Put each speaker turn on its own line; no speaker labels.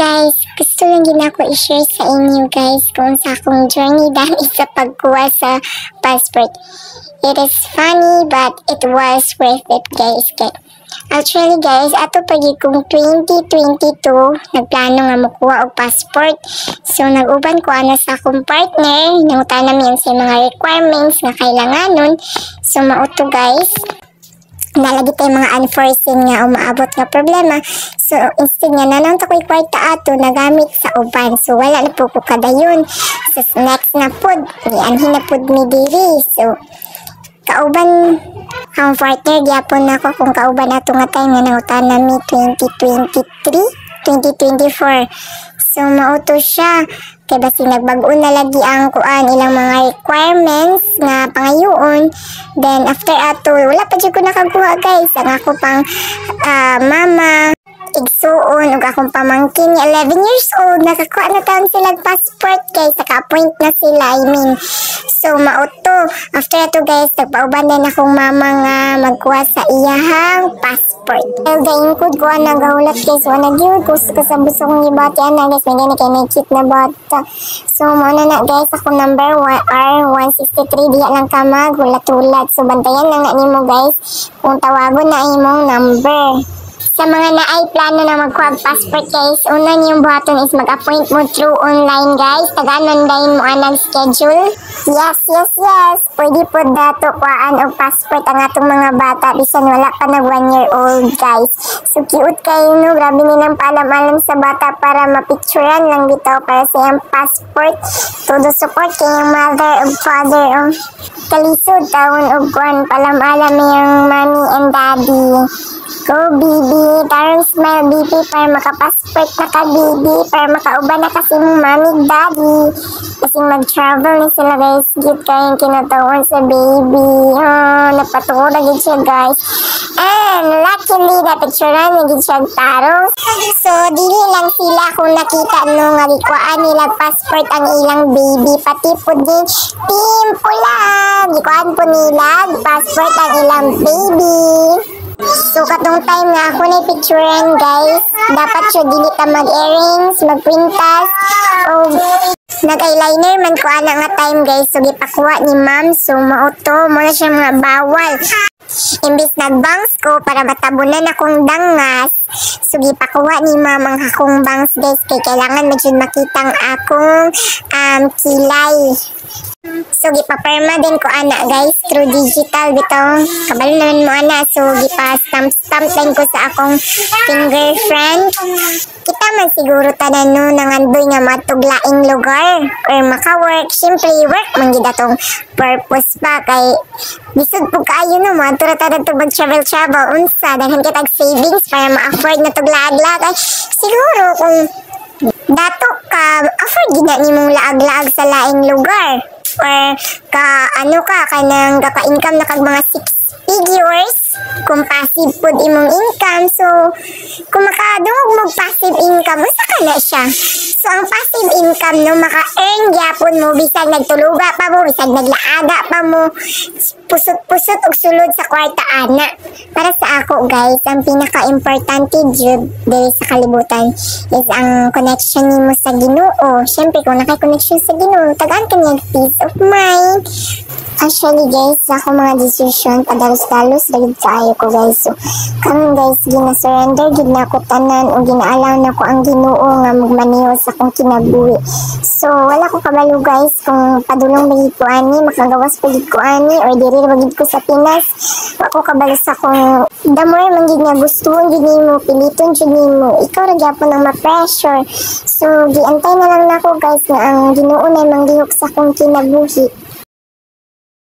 guys, gusto lang din ako i-share sa inyo guys kung sa akong journey dahil sa pagkuha sa passport. It is funny but it was worth it guys. Actually guys, ato pagi kong 2022 nagplano nga makuha og passport. So nag-uban ko ana sa akong partner, nangutan namin sa mga requirements nga kailanganon. So mauto guys, nalagi tayo mga unforeseen nga umaabot nga problema. So instead nga nanang takoy kwarta ato nagamit sa uban. So wala na po ko kadayon. So next na pod, anhin na pod mi diri. So kauban ang partner gyapon ako kung kauban ato nga time nga nangutan nami 2024. So mauto siya kay basi nagbago na lagi ang kuan ilang mga requirements nga pangayoon. Then after ato wala pa jud ko nakakuha guys. Ang ako pang mama igsuon ug akong pamangkin nga 11 years old nakakuha na taon sila passport guys, naka-appoint na sila So mauto after ato guys nagpauban na akong mama nga magkuha sa iyahang passport. Gayon ko kuha na gahulat guys, wala gyud ko sa buso kong ibati ana guys, may gani kay may kit na bata. So mo na guys ako number R163 diha lang ka magulat-ulat. So bantayan lang na nimo guys kung tawagon na imong number. Sa mga naay plano na magkuha passport guys, una niyong buhaton is mag-appoint mo through online guys. Taganon dahin mo anang schedule. Yes. Pwede po dato kuhaan og passport ang atong mga bata bisan wala pa nag 1 year old guys. So cute kayo no, grabe nilang paalam-alam sa bata para mapicturean lang bitaw para sa iyang passport. Todo support kayong mother ug father kalisod taon og kuan paalam-alam yung mommy and daddy. Go baby, tarong smile baby para makapassport na ka baby, para makauban na kasi mong mami daddy. Kasi mag-travel na sila guys, cute kayong kinatawan sa baby. Napatuko na gid siya guys. And luckily napicturean na gid siya tarong. So dili lang sila kung nakita no nga gikuhaan nila passport ang ilang baby, pati po din team pula gikuhaan po nila passport ang ilang baby. So katong time nga ako na picturean guys, dapat siya dili ka mag-earrings, mag-printas o nag-eyeliner man ko ana nga time guys. So gipakuha ni ma'am, so mauto mo na siya mga bawal. Imbis nagbangs ko para matabunan akong dangas, so gipakuha ni ma'am ang akong bangs guys kay kailangan medyo makitang akong kilay. So gipaperma din ko ana guys through digital bitaw. Kabalo naman mo ana, so gipa-stamp din ko sa akong finger friend. Kita man siguro tanan no nangandoy nga matuglaing lugar or maka-work. Siyempre work man gid atong purpose pa kay bisud po kaayo no matura ta to mag-travel unsa daghan kitag savings para ma-afford na tuglaag-lag. Ay siguro kung dato ka afford gid na nimong laag-laag sa laing lugar. Or kanang gaka-income na kag mga 6 figures kung passive food imong income. So kung makadungog mo passive income, usa ka na siya. So ang passive income no maka-earn gyapon mo bisag nagtuluga pa mo, bisag naglaaga pa mo, pusot-pusot og sulod sa kwarta ana. Para sa ako guys, ang pinaka-importante jud diri sa kalibutan is ang connection nimo sa Ginoo. Syempre kung naka-connection sa Ginoo, tagaan ka niya peace of mind. Actually guys, sa ako mga decision padalos-dalos dagit kaayo ko guys. So karon guys, gina-surrender gid na ko tanan o ginaalaw na ko ang Ginoo nga magmaneho sa akong kinabuhi. So wala ko kabalo guys kung padulong ba gid ko ani, makagawas pa gid ko ani or diri ba gid ko sa Pinas. Wa ko kabalo sa kung damoy man gid nga gustuhon gid nimo, piliton gid nimo, ikaw ra gyapon ang ma-pressure. So giantay na lang nako guys nga ang Ginoo na manggihok sa akong kinabuhi.